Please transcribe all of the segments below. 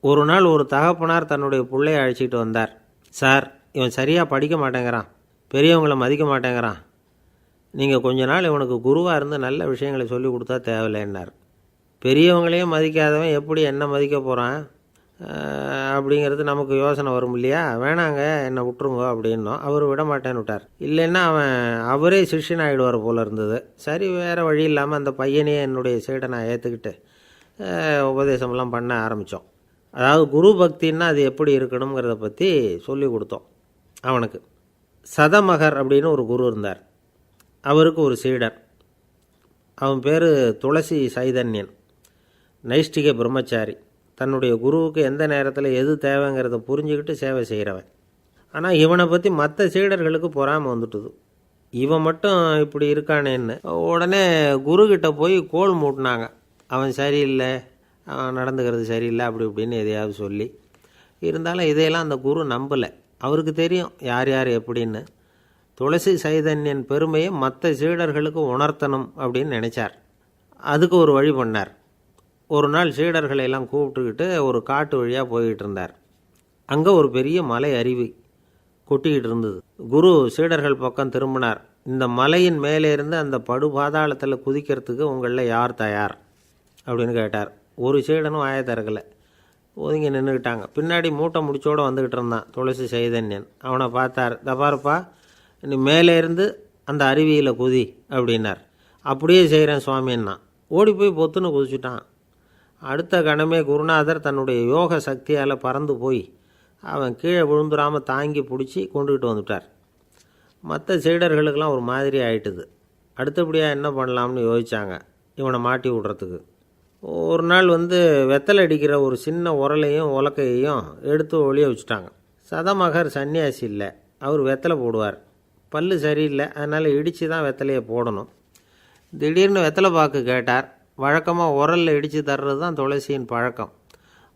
ஒரு நாள் ஒரு தகப்பனார் தன்னுடைய பிள்ளையை அழைச்சிட்டு வந்தார். சார், இவன் சரியாக படிக்க மாட்டேங்கிறான், பெரியவங்களை மதிக்க மாட்டேங்கிறான், நீங்கள் கொஞ்ச நாள் இவனுக்கு குருவாக இருந்து நல்ல விஷயங்களை சொல்லி கொடுத்தா தேவையில்லைன்னார். பெரியவங்களையும் மதிக்காதவன் எப்படி என்ன மதிக்க போகிறான் அப்படிங்கிறது நமக்கு யோசனை வரும் இல்லையா? வேணாங்க, என்னை விட்டுருங்க அப்படின்னோம். அவர் விட மாட்டேன்னு விட்டார். இல்லைன்னா அவரே சிஷ்யன் ஆகிடுவார் போல இருந்தது. சரி, வேறு வழி இல்லாமல் அந்த பையனையே என்னுடைய சைடை நான் ஏற்றுக்கிட்டு உபதேசமெல்லாம் பண்ண ஆரம்பித்தோம். அதாவது குரு பக்தின்னா அது எப்படி இருக்கணுங்கிறத பற்றி சொல்லி கொடுத்தோம் அவனுக்கு. சதமகர் அப்படின்னு ஒரு குரு இருந்தார். அவருக்கு ஒரு சீடர். அவன் பேர் துளசி சைதன்யன், நைஷ்டிக பிரம்மச்சாரி. தன்னுடைய குருவுக்கு எந்த நேரத்தில் எது தேவைங்கிறத புரிஞ்சுக்கிட்டு சேவை செய்கிறவன். ஆனால் இவனை பற்றி மற்ற சீடர்களுக்கு பொறாமை வந்துட்டுது. இவன் மட்டும் இப்படி இருக்கானேன்னு உடனே குருக்கிட்ட போய் கோல் மூட்டினாங்க. அவன் சரியில்லை, அவன் நடந்துக்கிறது சரியில்லை, அப்படி இப்படின்னு எதையாவது சொல்லி. இருந்தாலும் இதையெல்லாம் அந்த குரு நம்பலை. அவருக்கு தெரியும் யார் யார் எப்படின்னு. துளசி சைதன்யன் பெருமையை மற்ற சீடர்களுக்கு உணர்த்தணும் அப்படின்னு நினச்சார். அதுக்கு ஒரு வழி பண்ணார். ஒரு நாள் சீடர்களை எல்லாம் கூப்பிட்டுக்கிட்டு ஒரு காட்டு வழியாக போய்கிட்டு இருந்தார். அங்கே ஒரு பெரிய மலை அருவி கொட்டிக்கிட்டு இருந்தது. குரு சீடர்கள் பக்கம் திரும்பினார். இந்த மலையின் மேலே இருந்து அந்த படுபாதாளத்தில் குதிக்கிறதுக்கு உங்களில் யார் தயார் அப்படின்னு கேட்டார். ஒரு சீடனும் ஆய திறக்கலை, ஒதுங்கி நின்றுக்கிட்டாங்க. பின்னாடி மூட்டை முடிச்சோடு வந்துக்கிட்டு இருந்தான் துளசி சைதன்யன். அவனை பார்த்தார். தப்பாருப்பா, நீ மேலே இருந்து அந்த அருவியில் குதி அப்படின்னார். அப்படியே செய்கிறேன் சுவாமின்னா ஓடி போய் பொத்துன்னு குதிச்சுட்டான். அடுத்த கணமே குருநாதர் தன்னுடைய யோக சக்தியால் பறந்து போய் அவன் கீழே விழுந்துடாமல் தாங்கி பிடிச்சி கொண்டுக்கிட்டு வந்துட்டார். மற்ற சீடர்களுக்கெல்லாம் ஒரு மாதிரி ஆயிட்டுது. அடுத்தபடியாக என்ன பண்ணலாம்னு யோசித்தாங்க இவனை மாட்டி விடுறதுக்கு. ஒரு நாள் வெத்தலை அடிக்கிற ஒரு சின்ன உரலையும் உலக்கையையும் எடுத்து ஒளிய வச்சுட்டாங்க. சதமகர் சன்னியாசி இல்லை, அவர் வெத்தலை போடுவார். பல்லு சரியில்லை, அதனால் இடித்து தான் வெத்தலையை போடணும். திடீர்னு வெத்தலை பாக்கு கேட்டார். வழக்கமாக உரலில் இடித்து தர்றது தான் துளசியின் பழக்கம்.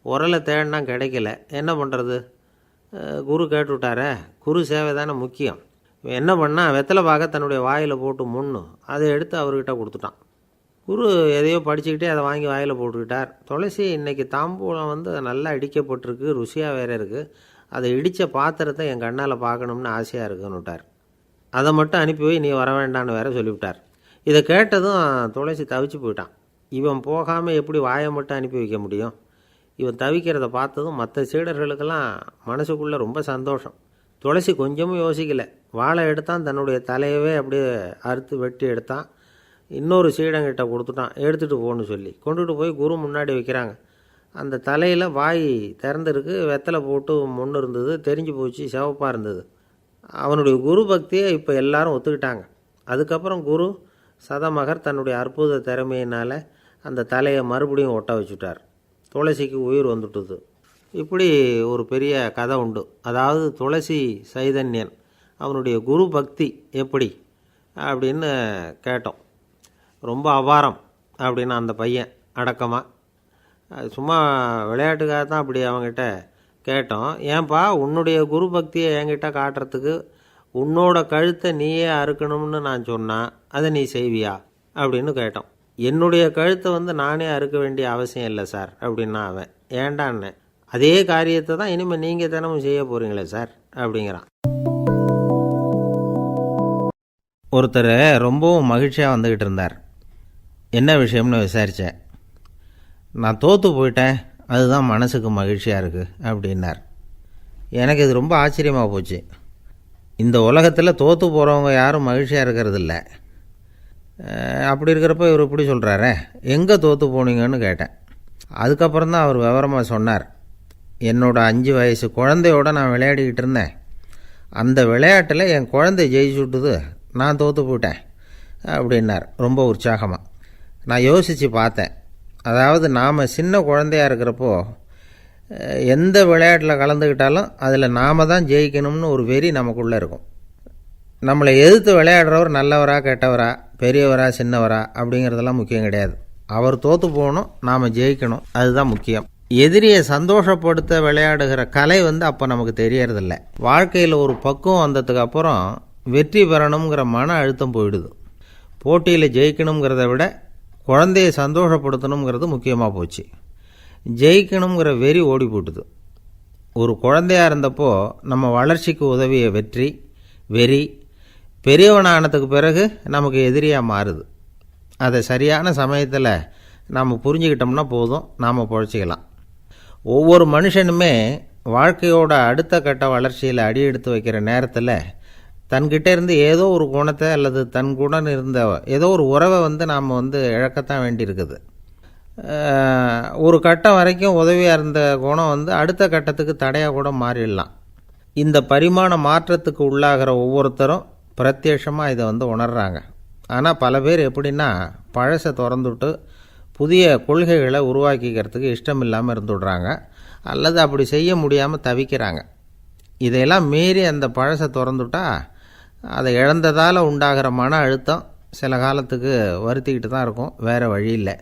உரலை தேடினா கிடைக்கல, என்ன பண்ணுறது? குரு கேட்டுவிட்டாரே, குரு சேவை தானே முக்கியம். என்ன பண்ணால் வெத்தலை பாக்க தன்னுடைய வாயில் போட்டு முன்னும் அதை எடுத்து அவர்கிட்ட கொடுத்துட்டான். குரு எதையோ படிச்சுக்கிட்டே அதை வாங்கி வாயில் போட்டுக்கிட்டார். துளசி இன்றைக்கி தாம்பூலம் நல்லா இடிக்கப்பட்டிருக்கு, ருசியாக வேறு இருக்குது, அதை இடித்த பாத்திரத்தை என் கண்ணால் பார்க்கணும்னு ஆசையாக இருக்குன்னு விட்டார். அதை மட்டும் அனுப்பி போய் நீ வர வேண்டான்னு வேற சொல்லிவிட்டார். இதை கேட்டதும் துளசி தவிச்சு போயிட்டான். இவன் போகாமல் எப்படி வாயை மட்டும் அனுப்பி வைக்க முடியும்? இவன் தவிக்கிறத பார்த்ததும் மற்ற சீடர்களுக்கெல்லாம் மனசுக்குள்ளே ரொம்ப சந்தோஷம். துளசி கொஞ்சமும் யோசிக்கலை. வாழை எடுத்தான், தன்னுடைய தலையவே அப்படியே அறுத்து வெட்டி எடுத்தான். இன்னொரு சீடங்கிட்ட கொடுத்துட்டான், எடுத்துகிட்டு போன்னு சொல்லி. கொண்டுகிட்டு போய் குரு முன்னாடி வைக்கிறாங்க. அந்த தலையில் வாய் திறந்துருக்கு, வெத்தலை போட்டு முன்னு இருந்தது, தெரிஞ்சு போச்சு, சிவப்பாக இருந்தது. அவனுடைய குரு பக்தியை இப்போ எல்லாரும் ஒத்துக்கிட்டாங்க. அதுக்கப்புறம் குரு சதமகர் தன்னுடைய அற்புத திறமையினால் அந்த தலையை மறுபடியும் ஒட்ட வச்சுட்டார். துளசிக்கு உயிர் வந்துட்டுது. இப்படி ஒரு பெரிய கதை உண்டு. அதாவது துளசி சைதன்யன் அவனுடைய குரு பக்தி எப்படி அப்படின்னு கேட்டோம். ரொம்ப அபாரம் அப்படின்னு அந்த பையன் அடக்கமாக, சும்மா விளையாட்டுக்காக தான் அப்படி அவங்ககிட்ட கேட்டோம். ஏன்பா உன்னுடைய குரு பக்தியை என்கிட்ட காட்டுறதுக்கு உன்னோட கழுத்தை நீயே அறுக்கணும்னு நான் சொன்னால் அதை நீ செய்வியா அப்படின்னு கேட்டோம். என்னுடைய கழுத்தை நானே அறுக்க வேண்டிய அவசியம் இல்லை சார் அப்படின்னா அவன். ஏண்டான்னு, அதே காரியத்தை தான் இனிமேல் நீங்கள் தினமும் செய்ய போகிறீங்களே சார் அப்படிங்கிறான். ஒருத்தர் ரொம்பவும் மகிழ்ச்சியாக வந்துக்கிட்டு இருந்தார். என்ன விஷயம்னு விசாரித்தேன். நான் தோற்று போயிட்டேன், அதுதான் மனசுக்கு மகிழ்ச்சியாக இருக்குது அப்படின்னார். எனக்கு இது ரொம்ப ஆச்சரியமாக போச்சு. இந்த உலகத்தில் தோற்று போகிறவங்க யாரும் மகிழ்ச்சியாக இருக்கிறதில்ல. அப்படி இருக்கிறப்ப இவர் இப்படி சொல்கிறாரே, எங்கே தோற்று போனீங்கன்னு கேட்டேன். அதுக்கப்புறம் தான் அவர் விவரமாக சொன்னார். என்னோட 5 வயசு குழந்தையோடு நான் விளையாடிக்கிட்டு இருந்தேன். அந்த விளையாட்டில் என் குழந்தை ஜெயிச்சு விட்டுது, நான் தோற்று போயிட்டேன் அப்படின்னார் ரொம்ப உற்சாகமாக. நான் யோசித்து பார்த்தேன். அதாவது நாம் சின்ன குழந்தையாக இருக்கிறப்போ எந்த விளையாட்டில் கலந்துக்கிட்டாலும் அதில் நாம் தான் ஜெயிக்கணும்னு ஒரு வெறி நமக்குள்ளே இருக்கும். நம்மளை எதிர்த்து விளையாடுறவர் நல்லவரா கெட்டவரா, பெரியவரா சின்னவரா அப்படிங்கிறதெல்லாம் முக்கியம் கிடையாது. அவர் தோற்று போகணும், நாம் ஜெயிக்கணும், அதுதான் முக்கியம். எதிரியை சந்தோஷப்படுத்த விளையாடுகிற கலை அப்போ நமக்கு தெரியறதில்ல. வாழ்க்கையில் ஒரு பக்குவம் வந்ததுக்கு அப்புறம் வெற்றி பெறணுங்கிற மன அழுத்தம் போயிடுது. போட்டியில் ஜெயிக்கணுங்கிறத விட குழந்தையை சந்தோஷப்படுத்தணுங்கிறது முக்கியமாக போச்சு. ஜெயிக்கணுங்கிற வெறி ஓடி போட்டுது. ஒரு குழந்தையாக இருந்தப்போ நம்ம வளர்ச்சிக்கு உதவிய வெறி பெரியவனானதுக்கு பிறகு நமக்கு எதிரியாக மாறுது. அதை சரியான சமயத்தில் நாம் புரிஞ்சுக்கிட்டோம்னா போதும், நாம் பொழைச்சிக்கலாம். ஒவ்வொரு மனுஷனுமே வாழ்க்கையோட அடுத்த கட்ட வளர்ச்சியில் அடி எடுத்து வைக்கிற நேரத்தில் தன்கிட்ட இருந்து ஏதோ ஒரு குணத்தை அல்லது தன்குடன் இருந்த ஏதோ ஒரு உறவை நாம் இழக்கத்தான் வேண்டியிருக்குது. ஒரு கட்டம் வரைக்கும் உதவியாக இருந்த குணம் அடுத்த கட்டத்துக்கு தடையாக கூட மாறிடலாம். இந்த பரிமாண மாற்றத்துக்கு உள்ளாகிற ஒவ்வொருத்தரும் பிரத்யட்சமாக இதை உணர்றாங்க. ஆனால் பல பேர் எப்படின்னா பழசை திறந்துவிட்டு புதிய கொள்கைகளை உருவாக்கிக்கிறதுக்கு இஷ்டம் இல்லாமல் இருந்துடுறாங்க, அல்லது அப்படி செய்ய முடியாமல் தவிக்கிறாங்க. இதையெல்லாம் மீறி அந்த பழசை திறந்துட்டா அதை இழந்ததால் உண்டாகிற மன அழுத்தம் சில காலத்துக்கு வருத்திக்கிட்டு தான் இருக்கும், வேறு வழி இல்லை.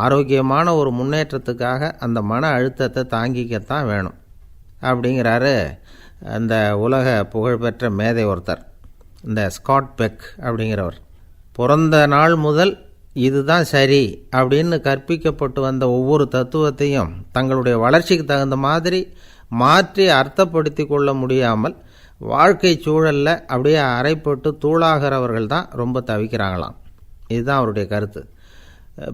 ஆரோக்கியமான ஒரு முன்னேற்றத்துக்காக அந்த மன அழுத்தத்தை தாங்கிக்கத்தான் வேணும் அப்படிங்கிறாரு அந்த உலக புகழ்பெற்ற மேதை ஒருத்தர், இந்த ஸ்காட் பெக் அப்படிங்கிறவர். பிறந்த நாள் முதல் இதுதான் சரி அப்படின்னு கற்பிக்கப்பட்டு வந்த ஒவ்வொரு தத்துவத்தையும் தங்களுடைய வளர்ச்சிக்கு தகுந்த மாதிரி மாற்றி அர்த்தப்படுத்தி கொள்ள முடியாமல் வாழ்க்கை சூழலில் அப்படியே அரைப்பட்டு தூளாகிறவர்கள் தான் ரொம்ப தவிக்கிறாங்களாம். இதுதான் அவருடைய கருத்து.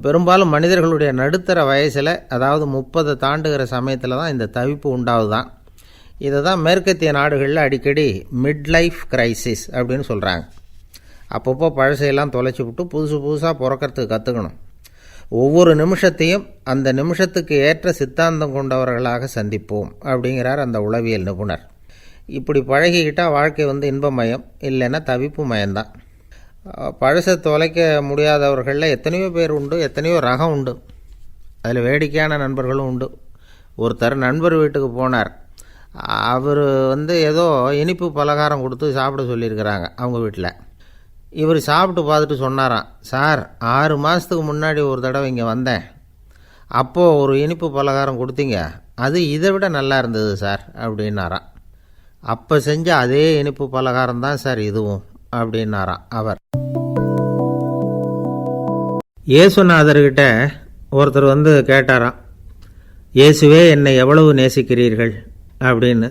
பெரும்பாலும் மனிதர்களுடைய நடுத்தர வயசில், அதாவது 30 தாண்டுகிற சமயத்தில் தான் இந்த தவிப்பு உண்டாகுதான். இதை தான் மேற்கத்திய நாடுகளில் அடிக்கடி மிட் லைஃப் கிரைசிஸ் அப்படின்னு சொல்கிறாங்க. அப்பப்போ பழசையெல்லாம் தொலைச்சி விட்டு புதுசாக பிறக்கிறதுக்கு கற்றுக்கணும். ஒவ்வொரு நிமிஷத்தையும் அந்த நிமிஷத்துக்கு ஏற்ற சித்தாந்தம் கொண்டவர்களாக சந்திப்போம் அப்படிங்கிறார் அந்த உளவியல் நிபுணர். இப்படி பழகிக்கிட்டால் வாழ்க்கை இன்பமயம், இல்லைன்னா தவிப்பு மயம்தான். பழசை தொலைக்க முடியாதவர்களில் எத்தனையோ பேர் உண்டு, எத்தனையோ ரகம் உண்டு. அதில் வேடிக்கையான நண்பர்களும் உண்டு. ஒருத்தர் நண்பர் வீட்டுக்கு போனார். அவர் ஏதோ இனிப்பு பலகாரம் கொடுத்து சாப்பிட சொல்லியிருக்கிறாங்க அவங்க வீட்டில். இவர் சாப்பிட்டு பார்த்துட்டு சொன்னாராம், சார் 6 மாதத்துக்கு முன்னாடி ஒரு தடவை இங்கே வந்தேன், அப்போது ஒரு இனிப்பு பலகாரம் கொடுத்தீங்க, அது இதை விட நல்லா இருந்தது சார் அப்படின்னாராம். அப்போ செஞ்ச அதே இனிப்பு பலகாரம் தான் சார் இதுவும் அப்படின்னாராம் அவர். இயேசுநாதர்கிட்ட ஒருத்தர் கேட்டாராம், இயேசுவே என்னை எவ்வளவு நேசிக்கிறீர்கள் அப்படின்னு.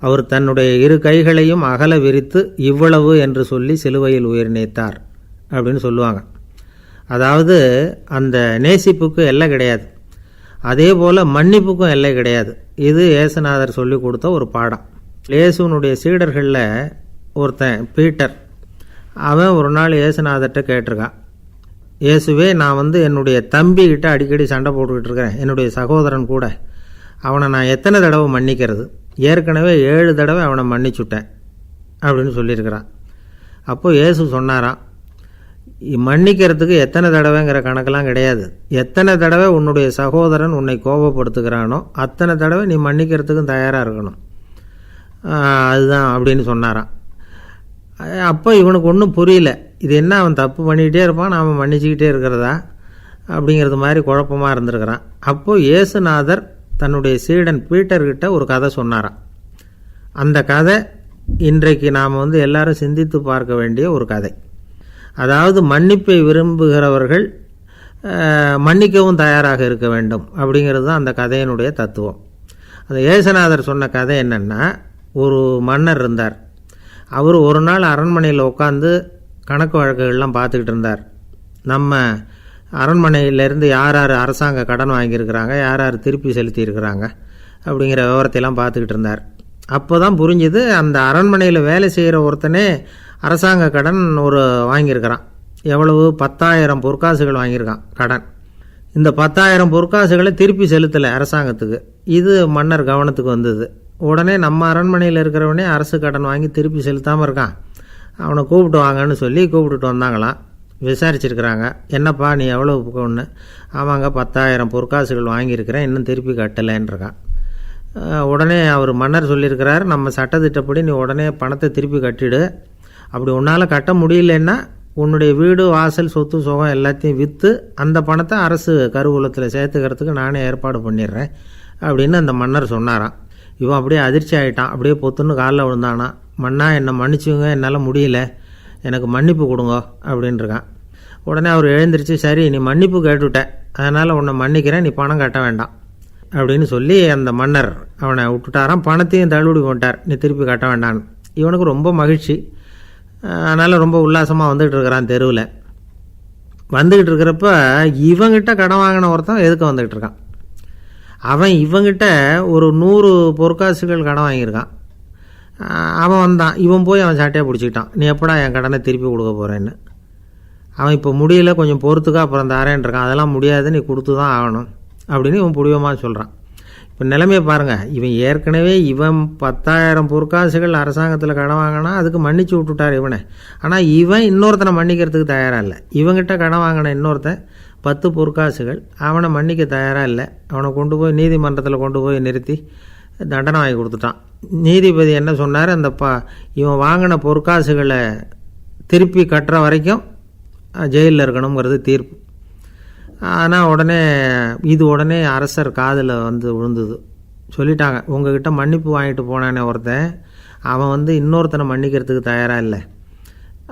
அவர் தன்னுடைய 2 கைகளையும் அகல விரித்து இவ்வளவு என்று சொல்லி சிலுவையில் உயிர் நீத்தார் அப்படின்னு சொல்லுவாங்க. அதாவது அந்த நேசிப்புக்கு எல்லை கிடையாது, அதே போல் மன்னிப்புக்கும் எல்லை கிடையாது. இது இயேசுநாதர் சொல்லி கொடுத்த ஒரு பாடம். இயேசுனுடைய சீடர்களில் ஒருத்தன் பீட்டர், அவன் ஒரு நாள் இயேசுநாதர்கிட்ட கேட்டிருக்கான், இயேசுவே நான் என்னுடைய தம்பிக்கிட்ட அடிக்கடி சண்டை போட்டுக்கிட்டு இருக்கிறேன், என்னுடைய சகோதரன் கூட, அவனை நான் எத்தனை தடவை மன்னிக்கிறது? ஏற்கனவே 7 தடவை அவனை மன்னிச்சுட்டேன் அப்படின்னு சொல்லியிருக்கிறான். அப்போது இயேசு சொன்னாராம், மன்னிக்கிறதுக்கு எத்தனை தடவைங்கிற கணக்கெல்லாம் கிடையாது, எத்தனை தடவை உன்னுடைய சகோதரன் உன்னை கோபப்படுத்துகிறானோ அத்தனை தடவை நீ மன்னிக்கிறதுக்கும் தயாராக இருக்கணும், அதுதான் அப்படின்னு சொன்னாராம். அப்போ இவனுக்கு ஒன்றும் புரியல, இது என்ன அவன் தப்பு பண்ணிக்கிட்டே இருப்பான், நாம் மன்னிச்சுக்கிட்டே இருக்கிறதா அப்படிங்கிறது மாதிரி குழப்பமாக இருந்திருக்கிறான். அப்போது இயேசுநாதர் தன்னுடைய சீடன் பீட்டர்கிட்ட ஒரு கதை சொன்னாராம். அந்த கதை இன்றைக்கு நாம் எல்லாரும் சிந்தித்து பார்க்க வேண்டிய ஒரு கதை. அதாவது மன்னிப்பை விரும்புகிறவர்கள் மன்னிக்கவும் தயாராக இருக்க வேண்டும் அப்படிங்கிறது தான் அந்த கதையினுடைய தத்துவம். அந்த இயேசுநாதர் சொன்ன கதை என்னென்னா, ஒரு மன்னர் இருந்தார். அவர் ஒரு நாள் அரண்மனையில் உட்காந்து கணக்கு வழக்குகள்லாம் பார்த்துக்கிட்டு இருந்தார். நம்ம அரண்மனையிலேருந்து யார் யார் அரசாங்க கடன் வாங்கியிருக்கிறாங்க, யார் யார் திருப்பி செலுத்தியிருக்கிறாங்க அப்படிங்கிற விவரத்தையெல்லாம் பார்த்துக்கிட்டு இருந்தார். அப்போ தான் புரிஞ்சுது, அந்த அரண்மனையில் வேலை செய்கிற ஒருத்தனே அரசாங்க கடன் வாங்கியிருக்கிறான். எவ்வளவு? 10,000 பொற்காசுகள் வாங்கியிருக்கான் கடன். இந்த 10,000 பொற்காசுகளை திருப்பி செலுத்தலை அரசாங்கத்துக்கு. இது மன்னர் கவனத்துக்கு வந்தது. உடனே நம்ம அரண்மனையில் இருக்கிறவனே அரசு கடன் வாங்கி திருப்பி செலுத்தாமல் இருக்கான், அவனை கூப்பிட்டு வாங்கன்னு சொல்லி கூப்பிட்டுட்டு வந்தாங்களாம். விசாரிச்சிருக்கிறாங்க, என்னப்பா நீ எவ்வளோ ஒன்று? ஆமாங்க 10,000 பொற்காசுகள் வாங்கியிருக்கிறேன், இன்னும் திருப்பி கட்டலைன்றிருக்கான். உடனே அவர் மன்னர் சொல்லியிருக்கிறார், நம்ம சட்டத்திட்டப்படி நீ உடனே பணத்தை திருப்பி கட்டிடு, அப்படி உன்னால் கட்ட முடியலன்னா உன்னுடைய வீடு வாசல் சொத்து சுகம் எல்லாத்தையும் விற்று அந்த பணத்தை அரசு கருவூலத்தில் சேர்த்துக்கிறதுக்கு நானே ஏற்பாடு பண்ணிடுறேன் அப்படின்னு அந்த மன்னர் சொன்னாராம். இவன் அப்படியே அதிர்ச்சி ஆகிட்டான், அப்படியே பொத்துன்னு காலில் விழுந்தானா, மன்னா என்னை மன்னிச்சுங்க, என்னால் முடியல, எனக்கு மன்னிப்பு கொடுங்க அப்படின்ட்டுருக்கான். உடனே அவர் எழுந்திரிச்சு, சரி நீ மன்னிப்பு கேட்டுவிட்ட, அதனால் உன்னை மன்னிக்கிறேன், நீ பணம் கட்ட வேண்டாம் அப்படின்னு சொல்லி அந்த மன்னர் அவனை விட்டுட்டாராம். பணத்தையும் தள்ளுபடி போட்டார், நீ திருப்பி கட்ட வேண்டான்னு. இவனுக்கு ரொம்ப மகிழ்ச்சி. அதனால் ரொம்ப உல்லாசமாக வந்துக்கிட்டு இருக்கிறான். தெருவில் வந்துக்கிட்டு இருக்கிறப்ப இவங்கிட்ட கடன் வாங்கின ஒருத்தன் எதுக்கு வந்துக்கிட்டு இருக்கான். அவன் இவங்கிட்ட ஒரு 100 பொற்காசுகள் கடன் வாங்கியிருக்கான். அவன் வந்தான். இவன் போய் அவன் சாட்டையாக பிடிச்சிக்கிட்டான், நீ எப்படா என் கடனை திருப்பி கொடுக்க போகிறேன்னு. அவன் இப்போ முடியல, கொஞ்சம் பொறுத்துக்கா, அப்புறம் தரேன் இருக்கான். அதெல்லாம் முடியாது, நீ கொடுத்து தான் ஆகணும் அப்படின்னு இவன் புடிவமாக சொல்கிறான். இப்போ நிலைமையை பாருங்கள். இவன் ஏற்கனவே 10,000 பொற்காசுகள் அரசாங்கத்தில் கடன் வாங்கினா அதுக்கு மன்னிச்சு விட்டுட்டார் இவனை. ஆனால் இவன் இன்னொருத்தனை மன்னிக்கிறதுக்கு தயாராக இல்லை. இவங்கிட்ட கடன் வாங்கின இன்னொருத்தன் 10 பொற்காசுகள், அவனை மன்னிக்க தயாராக இல்லை. அவனை கொண்டு போய் நீதிமன்றத்தில் கொண்டு போய் நிறுத்தி தண்டனை வாங்கி கொடுத்துட்டான். நீதிபதி என்ன சொன்னார், அந்த இவன் வாங்கின பொற்காசுகளை திருப்பி கட்டுற வரைக்கும் ஜெயிலில் இருக்கணுங்கிறது தீர்ப்பு. ஆனால் உடனே அரசர் காதில் வந்து விழுந்தது. சொல்லிட்டாங்க, உங்ககிட்ட மன்னிப்பு வாங்கிட்டு போனானே ஒருத்தன், அவன் இன்னொருத்தனை மன்னிக்கிறதுக்கு தயாராக இல்லை,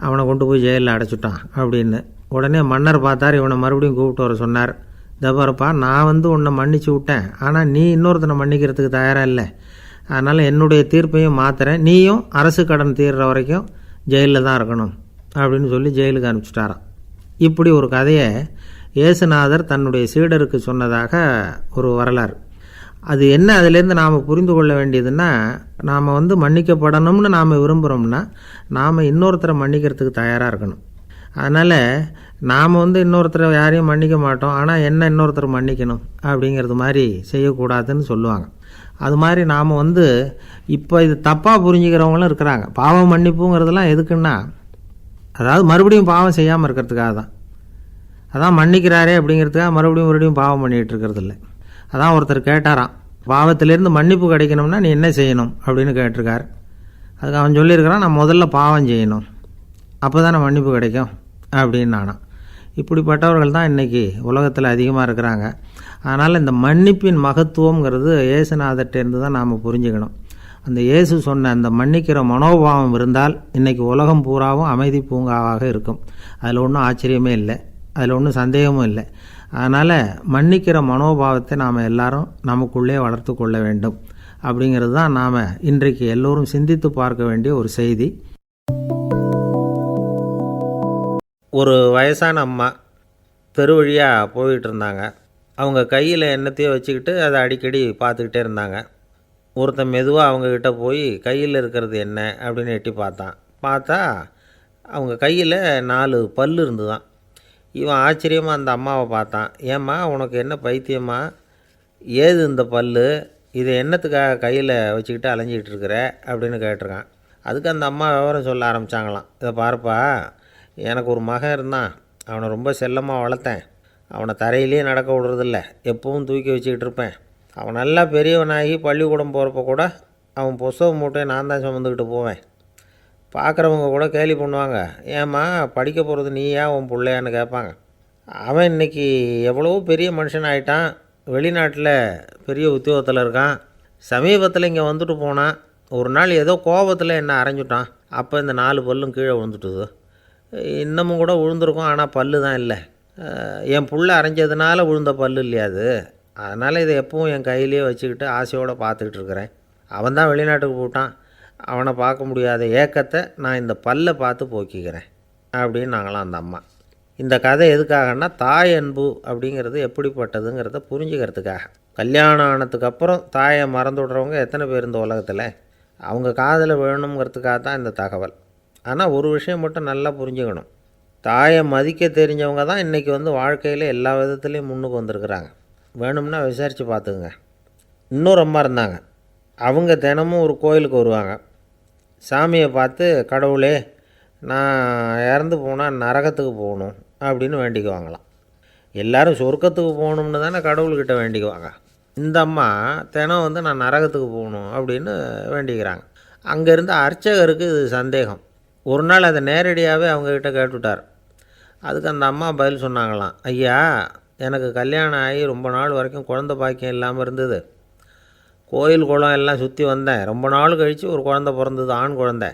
அவனை கொண்டு போய் ஜெயிலில் அடைச்சிட்டான் அப்படின்னு. உடனே மன்னர் பார்த்தார், இவனை மறுபடியும் கூப்பிட்டு வர சொன்னார். தபாரப்பா, நான் உன்னை மன்னிச்சு விட்டேன், ஆனால் நீ இன்னொருத்தனை மன்னிக்கிறதுக்கு தயாராக இல்லை, அதனால் என்னுடைய தீர்ப்பையும் மாற்றுறேன், நீயும் அரசு கடன் தீர்ற வரைக்கும் ஜெயிலில் தான் இருக்கணும் அப்படின்னு சொல்லி ஜெயிலுக்கு அனுப்பிச்சிட்டாராம். இப்படி ஒரு கதையை இயேசுநாதர் தன்னுடைய சீடருக்கு சொன்னதாக ஒரு வரலாறு. அது என்ன, அதிலேருந்து நாம் புரிந்து கொள்ள வேண்டியதுன்னா, நாம் மன்னிக்கப்படணும்னு நாம் விரும்புகிறோம்னா நாம் இன்னொருத்தரை மன்னிக்கிறதுக்கு தயாராக இருக்கணும். அதனால் நாம் இன்னொருத்தரை யாரையும் மன்னிக்க மாட்டோம், ஆனால் என்ன இன்னொருத்தர் மன்னிக்கணும் அப்படிங்கிறது மாதிரி செய்யக்கூடாதுன்னு சொல்லுவாங்க. அது மாதிரி நாம் இப்போ இது தப்பாக புரிஞ்சுக்கிறவங்களும் இருக்கிறாங்க. பாவம் மன்னிப்புங்கிறதுலாம் எதுக்குன்னா, அதாவது மறுபடியும் பாவம் செய்யாமல் இருக்கிறதுக்காக தான். அதான் மன்னிக்கிறாரே அப்படிங்கிறதுக்காக மறுபடியும் பாவம் பண்ணிகிட்டு இருக்கிறது இல்லை. அதான் ஒருத்தர் கேட்டாராம், பாவத்திலேருந்து மன்னிப்பு கிடைக்கணும்னா நீ என்ன செய்யணும் அப்படின்னு கேட்டிருக்கார். அதுக்கு அவன் சொல்லியிருக்கிறான், நான் முதல்ல பாவம் செய்யணும், அப்போ தானே மன்னிப்பு கிடைக்கும் அப்படின்னு நானாம். இப்படிப்பட்டவர்கள் தான் இன்றைக்கி உலகத்தில் அதிகமாக இருக்கிறாங்க. அதனால் இந்த மன்னிப்பின் மகத்துவங்கிறது இயேசுநாதர்கிட்டேருந்து தான் நாம் புரிஞ்சுக்கணும். அந்த இயேசு சொன்ன அந்த மன்னிக்கிற மனோபாவம் இருந்தால் இன்றைக்கி உலகம் பூராவும் அமைதி பூங்காவாக இருக்கும். அதில் ஒன்றும் ஆச்சரியமே இல்லை, அதில் ஒன்றும் சந்தேகமும் இல்லை. அதனால் மன்னிக்கிற மனோபாவத்தை நாம் எல்லாரும் நமக்குள்ளே வளர்த்து கொள்ள வேண்டும் அப்படிங்கிறது தான் நாம் இன்றைக்கு எல்லோரும் சிந்தித்து பார்க்க வேண்டிய ஒரு செய்தி. ஒரு வயசான அம்மா தெரு வழியாக போயிட்டு இருந்தாங்க. அவங்க கையில் எண்ணத்தையோ வச்சுக்கிட்டு அதை அடிக்கடி பார்த்துக்கிட்டே இருந்தாங்க. ஒருத்தன் மெதுவாக அவங்கக்கிட்ட போய் கையில் இருக்கிறது என்ன அப்படின்னு எட்டி பார்த்தா அவங்க கையில் 4 பல் இருந்துதான். இவன் ஆச்சரியமாக அந்த அம்மாவை பார்த்தான். ஏம்மா, உனக்கு என்ன பைத்தியமா, ஏது இந்த பல், இதை என்னத்துக்காக கையில் வச்சுக்கிட்டு அலைஞ்சிக்கிட்டு இருக்கிற அப்படின்னு கேட்டிருக்கான். அதுக்கு அந்த அம்மா விவரம் சொல்ல ஆரம்பித்தாங்களாம். இதை பாருப்பா, எனக்கு ஒரு மகன் இருந்தான், அவனை ரொம்ப செல்லமாக வளர்த்தேன். அவனை தரையிலே நடக்க விடுறதில்ல, எப்பவும் தூக்கி வச்சுக்கிட்டு இருப்பேன். அவன் நல்லா பெரியவனாகி பள்ளிக்கூடம் போகிறப்ப கூட அவன் புஸ்தக மூட்டையை நான் தான் சுமந்துக்கிட்டு போவேன். பார்க்குறவங்க கூட கேலி பண்ணுவாங்க, ஏம்மா படிக்க போகிறது நீயா உன் பிள்ளையான்னு கேட்பாங்க. அவன் இன்றைக்கி எவ்வளோ பெரிய மனுஷன் ஆகிட்டான், வெளிநாட்டில் பெரிய உத்தியோகத்தில் இருக்கான். சமீபத்தில் இங்கே வந்துட்டு போனான். ஒரு நாள் ஏதோ கோபத்தில் என்னை அரைஞ்சுட்டான். அப்போ இந்த 4 பல்லும் கீழே விழுந்துட்டுது. இன்னமும் கூட விழுந்திருக்கும், ஆனால் பல்லு தான் இல்லை. என் புள்ள அரைஞ்சதுனால விழுந்த பல்லு இல்லையா அது, அதனால் இதை எப்பவும் என் கையிலே வச்சுக்கிட்டு ஆசையோடு பார்த்துக்கிட்டு இருக்கிறேன். அவன் தான் வெளிநாட்டுக்கு போட்டான், அவனை பார்க்க முடியாத ஏக்கத்தை நான் இந்த பல்லை பார்த்து போக்கிக்கிறேன் அப்படின்னு நாங்களாம் அந்த அம்மா. இந்த கதை எதுக்காகன்னா, தாய் அன்பு அப்படிங்கிறது எப்படிப்பட்டதுங்கிறத புரிஞ்சுக்கிறதுக்காக. கல்யாணம் ஆனதுக்கப்புறம் தாயை மறந்து விடுறவங்க எத்தனை பேர் இந்த உலகத்தில், அவங்க காதில் வேணுங்கிறதுக்காக தான் இந்த தகவல். ஆனால் ஒரு விஷயம் மட்டும் நல்லா புரிஞ்சுக்கணும், தாயை மதிக்க தெரிஞ்சவங்க தான் இன்றைக்கி வாழ்க்கையில் எல்லா விதத்துலேயும் முன்னுக்கு வந்திருக்கிறாங்க. வேணும்னா விசாரித்து பார்த்துக்குங்க. இன்னொரு அம்மா இருந்தாங்க, அவங்க தினமும் ஒரு கோயிலுக்கு வருவாங்க. சாமியை பார்த்து, கடவுளே நான் இறந்து போனால் நரகத்துக்கு போகணும் அப்படின்னு வேண்டிக்குவாங்களாம். எல்லோரும் சொர்க்கத்துக்கு போகணும்னு தானே கடவுள்கிட்ட வேண்டிக்குவாங்க. இந்த அம்மா தினம் நான் நரகத்துக்கு போகணும் அப்படின்னு வேண்டிக்கிறாங்க. அங்கே இருந்த அர்ச்சகருக்கு இது சந்தேகம். ஒரு நாள் அதை நேரடியாகவே அவங்கக்கிட்ட கேட்டுவிட்டார். அதுக்கு அந்த அம்மா பதில் சொன்னாங்களாம், ஐயா, எனக்கு கல்யாணம் ஆகி ரொம்ப நாள் வரைக்கும் குழந்த பாக்கியம் இல்லாமல் இருந்தது. கோயில் குளம் எல்லாம் சுற்றி வந்தேன். ரொம்ப நாள் கழித்து ஒரு குழந்த பிறந்தது, ஆண் குழந்தை.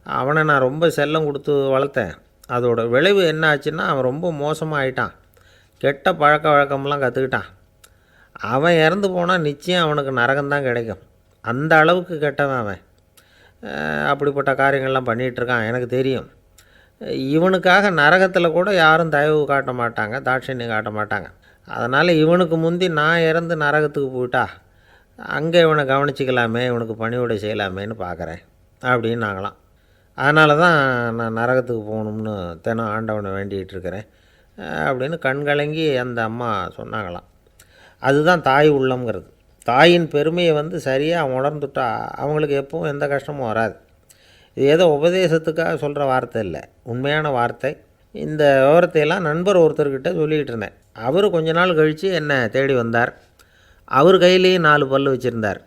அவனை நான் ரொம்ப செல்லம் கொடுத்து வளர்த்தேன். அதோட விளைவு என்ன ஆச்சுன்னா, அவன் ரொம்ப மோசமாக ஆகிட்டான். கெட்ட பழக்க வழக்கம்லாம் கற்றுக்கிட்டான். அவன் இறந்து போனால் நிச்சயம் அவனுக்கு நரகம்தான் கிடைக்கும். அந்த அளவுக்கு கெட்டவன் அவன். அப்படிப்பட்ட காரியங்கள்லாம் பண்ணிகிட்ருக்கான், எனக்கு தெரியும். இவனுக்காக நரகத்தில் கூட யாரும் தயவு காட்ட மாட்டாங்க, தாட்சண்யம் காட்ட மாட்டாங்க. அதனால் இவனுக்கு முந்தி நான் இறந்து நரகத்துக்கு போயிட்டா அங்கே இவனை கவனிச்சிக்கலாமே, இவனுக்கு பணிவிடை செய்யலாமேன்னு பார்க்குறேன் அப்படின்னு நாங்களாம். அதனால தான் நான் நரகத்துக்கு போகணும்னு தினம் ஆண்டவனை வேண்டிகிட்டு இருக்கிறேன் அப்படின்னு கண்கலங்கி அந்த அம்மா சொன்னாங்களாம். அதுதான் தாய் உள்ளம்ங்கிறது. தாயின் பெருமையை சரியாக உணர்ந்துட்டா அவங்களுக்கு எப்பவும் எந்த கஷ்டமும் வராது. இது ஏதோ உபதேசத்துக்காக சொல்கிற வார்த்தை இல்லை, உண்மையான வார்த்தை. இந்த விவரத்தையெல்லாம் நண்பர் ஒருத்தர்கிட்ட சொல்லிகிட்டு இருந்தேன். அவர் கொஞ்ச நாள் கழித்து என்னை தேடி வந்தார். அவர் கையிலேயும் 4 பல் வச்சுருந்தார்.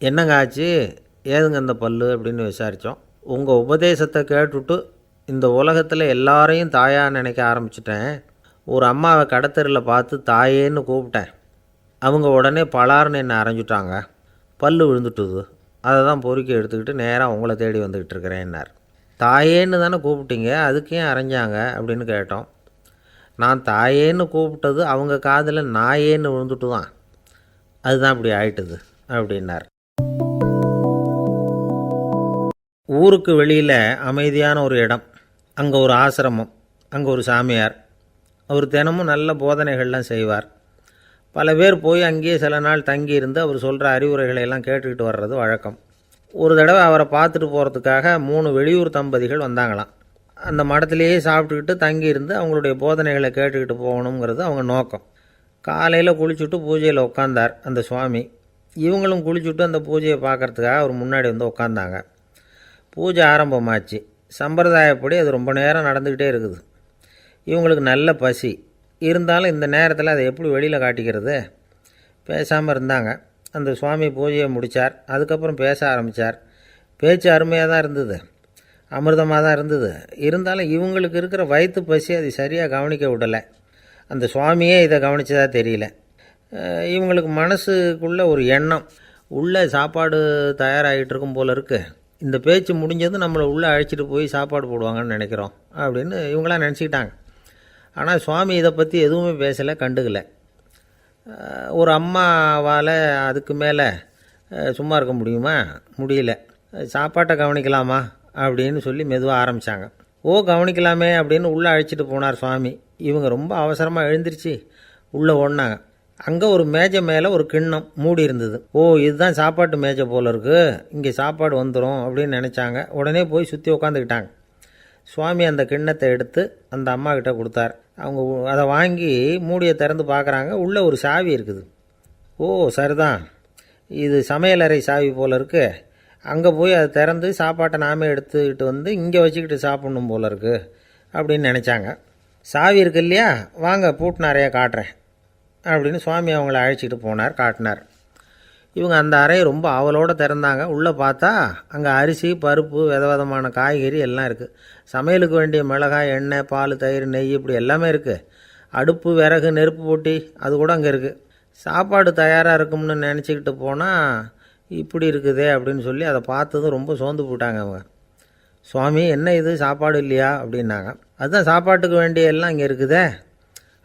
என்னங்க ஆச்சு, ஏதுங்க அந்த பல் அப்படின்னு விசாரித்தோம். உங்கள் உபதேசத்தை கேட்டுவிட்டு இந்த உலகத்தில் எல்லாரையும் தாயாக நினைக்க ஆரம்பிச்சிட்டேன். ஒரு அம்மாவை கடத்தரில் பார்த்து தாயேன்னு கூப்பிட்டேன். அவங்க உடனே பலார்னு என்னை அரைஞ்சிட்டாங்க, பல் விழுந்துட்டுது. அதை தான் பொறுக்கி எடுத்துக்கிட்டு நேராக உங்களை தேடி வந்துக்கிட்டு இருக்கிறேன்னார். தாயேன்னு தானே கூப்பிட்டீங்க, அதுக்கு ஏன் அரைஞ்சாங்க அப்படின்னு கேட்டோம். நான் தாயேன்னு கூப்பிட்டது அவங்க காதில் நாயேன்னு விழுந்துட்டு தான், அதுதான் இப்படி ஆயிட்டுது அப்படின்னார். ஊருக்கு வெளியில் அமைதியான ஒரு இடம், அங்கே ஒரு ஆசிரமம், அங்கே ஒரு சாமியார். அவர் தினமும் நல்ல போதனைகள்லாம் செய்வார். பல பேர் போய் அங்கேயே சில நாள் தங்கியிருந்து அவர் சொல்கிற அறிவுரைகளை எல்லாம் கேட்டுக்கிட்டு வர்றது வழக்கம். ஒரு தடவை அவரை பார்த்துட்டு போகிறதுக்காக 3 வெளியூர் தம்பதிகள் வந்தாங்களாம். அந்த மடத்திலேயே சாப்பிட்டுக்கிட்டு தங்கியிருந்து அவங்களுடைய போதனைகளை கேட்டுக்கிட்டு போகணுங்கிறது அவங்க நோக்கம். காலையில் குளிச்சுட்டு பூஜையில் உட்காந்தார் அந்த சுவாமி. இவங்களும் குளிச்சுட்டு அந்த பூஜையை பார்க்குறதுக்காக அவர் முன்னாடி உட்காந்தாங்க. பூஜை ஆரம்பமாச்சு. சம்பிரதாயப்படி அது ரொம்ப நேரம் நடந்துக்கிட்டே இருக்குது. இவங்களுக்கு நல்ல பசி இருந்தாலும் இந்த நேரத்தில் அதை எப்படி வெளியில் காட்டிக்கிறது? பேசாமல் இருந்தாங்க. அந்த சுவாமி பூஜையை முடித்தார். அதுக்கப்புறம் பேச ஆரம்பித்தார். பேச்சு அருமையாக தான் இருந்தது, அமிர்தமாக தான் இருந்தது. இருந்தாலும் இவங்களுக்கு இருக்கிற வயிற்று பசி அதை சரியாக கவனிக்க விடலை. அந்த சுவாமியே இதை கவனித்ததா தெரியல. இவங்களுக்கு மனசுக்குள்ளே ஒரு எண்ணம், உள்ளே சாப்பாடு தயாராகிட்டு இருக்கும் போல இருக்குது. இந்த பேச்சு முடிஞ்சது நம்மளை உள்ளே அழைச்சிட்டு போய் சாப்பாடு போடுவாங்கன்னு நினைக்கிறோம் அப்படின்னு இவங்களாம் நினச்சிக்கிட்டாங்க. ஆனால் சுவாமி இதை பற்றி எதுவுமே பேசலை, கண்டுக்கலை. ஒரு அம்மாவால் அதுக்கு மேலே சும்மா இருக்க முடியுமா? முடியல. சாப்பாட்டை கவனிக்கலாமா அப்படின்னு சொல்லி மெதுவாக ஆரம்பித்தாங்க. கவனிக்கலாமே அப்படின்னு உள்ளே அழைச்சிட்டு போனார் சுவாமி. இவங்க ரொம்ப அவசரமாக எழுந்திரிச்சு உள்ளே ஓடினாங்க. அங்கே ஒரு மேஜை மேலே ஒரு கிண்ணம் மூடி இருந்தது. இதுதான் சாப்பாட்டு மேஜை போல இருக்குது, இங்கே சாப்பாடு வந்துடும் அப்படின்னு நினச்சாங்க. உடனே போய் சுற்றி உட்காந்துக்கிட்டாங்க. சுவாமி அந்த கிண்ணத்தை எடுத்து அந்த அம்மா கிட்ட கொடுத்தார். அவங்க அதை வாங்கி மூடியை திறந்து பார்க்குறாங்க. உள்ளே ஒரு சாவி இருக்குது. சரிதான், இது சமையலறை சாவி போல் இருக்குது. அங்கே போய் அதை திறந்து சாப்பாட்டை நாமே எடுத்துக்கிட்டு இங்கே வச்சுக்கிட்டு சாப்பிட்ணும் போல இருக்குது அப்படின்னு நினச்சாங்க. சாவி இருக்கு இல்லையா, வாங்க பூட்டின அறையை காட்டுறேன் அப்படின்னு சுவாமி அவங்கள அழைச்சிட்டு போனார், காட்டினார். இவங்க அந்த அறையை ரொம்ப ஆவலோடு திறந்தாங்க. உள்ளே பார்த்தா அங்கே அரிசி, பருப்பு, விதவிதமான காய்கறி எல்லாம் இருக்குது. சமையலுக்கு வேண்டிய மிளகாய், எண்ணெய், பால், தயிர், நெய் இப்படி எல்லாமே இருக்குது. அடுப்பு, விறகு, நெருப்பு போட்டி அது கூட அங்கே இருக்குது. சாப்பாடு தயாராக இருக்கும்னு நினச்சிக்கிட்டு போனால் இப்படி இருக்குதே அப்படின்னு சொல்லி அதை பார்த்ததும் ரொம்ப சோர்ந்து போட்டாங்க அவங்க. சுவாமி, என்ன இது சாப்பாடு இல்லையா அப்படின்னாங்க. அதுதான் சாப்பாட்டுக்கு வேண்டிய எல்லாம் இங்கே இருக்குதே.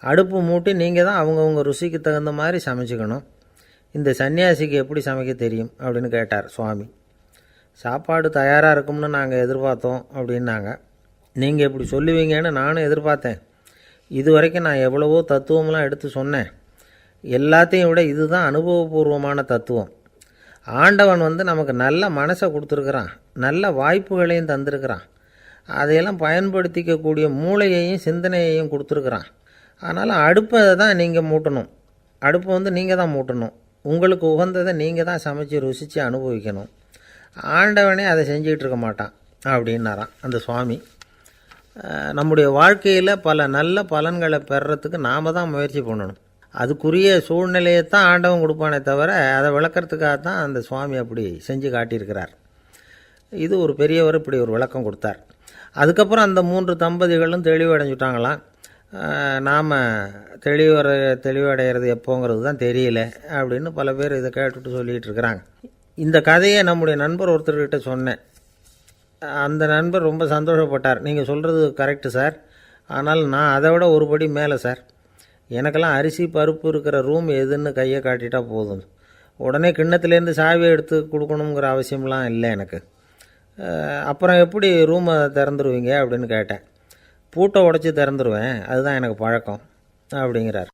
அடுப்பு மூட்டி நீங்கள் தான் அவங்கவுங்க ருசிக்கு தகுந்த மாதிரி சமைச்சிக்கணும். இந்த சன்னியாசிக்கு எப்படி சமைக்க தெரியும் அப்படின்னு கேட்டார் சுவாமி. சாப்பாடு தயாராக இருக்கும்னு நாங்கள் எதிர்பார்த்தோம் அப்படின்னாங்க. நீங்கள் இப்படி சொல்லுவீங்கன்னு நானும் எதிர்பார்த்தேன். இது வரைக்கும் நான் எவ்வளவோ தத்துவம்லாம் எடுத்து சொன்னேன். எல்லாத்தையும் விட இதுதான் அனுபவபூர்வமான தத்துவம். ஆண்டவன் நமக்கு நல்ல மனசை கொடுத்துருக்குறான், நல்ல வாய்ப்புகளையும் தந்திருக்கிறான். அதையெல்லாம் பயன்படுத்திக்கக்கூடிய மூளையையும் சிந்தனையையும் கொடுத்துருக்குறான். அதனால் அடுப்பை தான் நீங்கள் மூட்டணும். அடுப்பை நீங்கள் தான் மூட்டணும். உங்களுக்கு உகந்ததை நீங்கள் தான் சமைச்சு ருசித்து அனுபவிக்கணும். ஆண்டவனே அதை செஞ்சுக்கிட்டு இருக்க மாட்டான் அப்படின்னாராம் அந்த சுவாமி. நம்முடைய வாழ்க்கையில் பல நல்ல பலன்களை பெறறதுக்கு நாம் தான் முயற்சி பண்ணணும். அதுக்குரிய சூழ்நிலையை தான் ஆண்டவன் கொடுப்பானே தவிர அதை விளக்கிறதுக்காக தான் அந்த சுவாமி அப்படி செஞ்சு காட்டியிருக்கிறார். இது ஒரு பெரியவர் இப்படி ஒரு விளக்கம் கொடுத்தார். அதுக்கப்புறம் அந்த 3 தம்பதிகளும் தெளிவடைஞ்சுட்டாங்களாம். நாம் தெளிவடைகிறது எப்போங்கிறது தான் தெரியல அப்படின்னு பல பேர் இதை கேட்டுட்டு சொல்லிகிட்டு இருக்கிறாங்க. இந்த கதையை நம்முடைய நண்பர் ஒருத்தர்கிட்ட சொன்னேன். அந்த நண்பர் ரொம்ப சந்தோஷப்பட்டார். நீங்கள் சொல்கிறது கரெக்டு சார், ஆனால் நான் அதை விட ஒரு படி மேலே சார். எனக்கெல்லாம் அரிசி பருப்பு இருக்கிற ரூம் எதுன்னு கையை காட்டிட்டா போதும். உடனே கிண்ணத்துலேருந்து சாவியை எடுத்து கொடுக்கணுங்கிற அவசியம்லாம் இல்லை எனக்கு. அப்புறம் எப்படி ரூமை திறந்துருவீங்க அப்படின்னு கேட்டேன். பூட்டை உடச்சி திறந்துருவேன், அதுதான் எனக்கு பழக்கம் அப்படிங்கிறார்.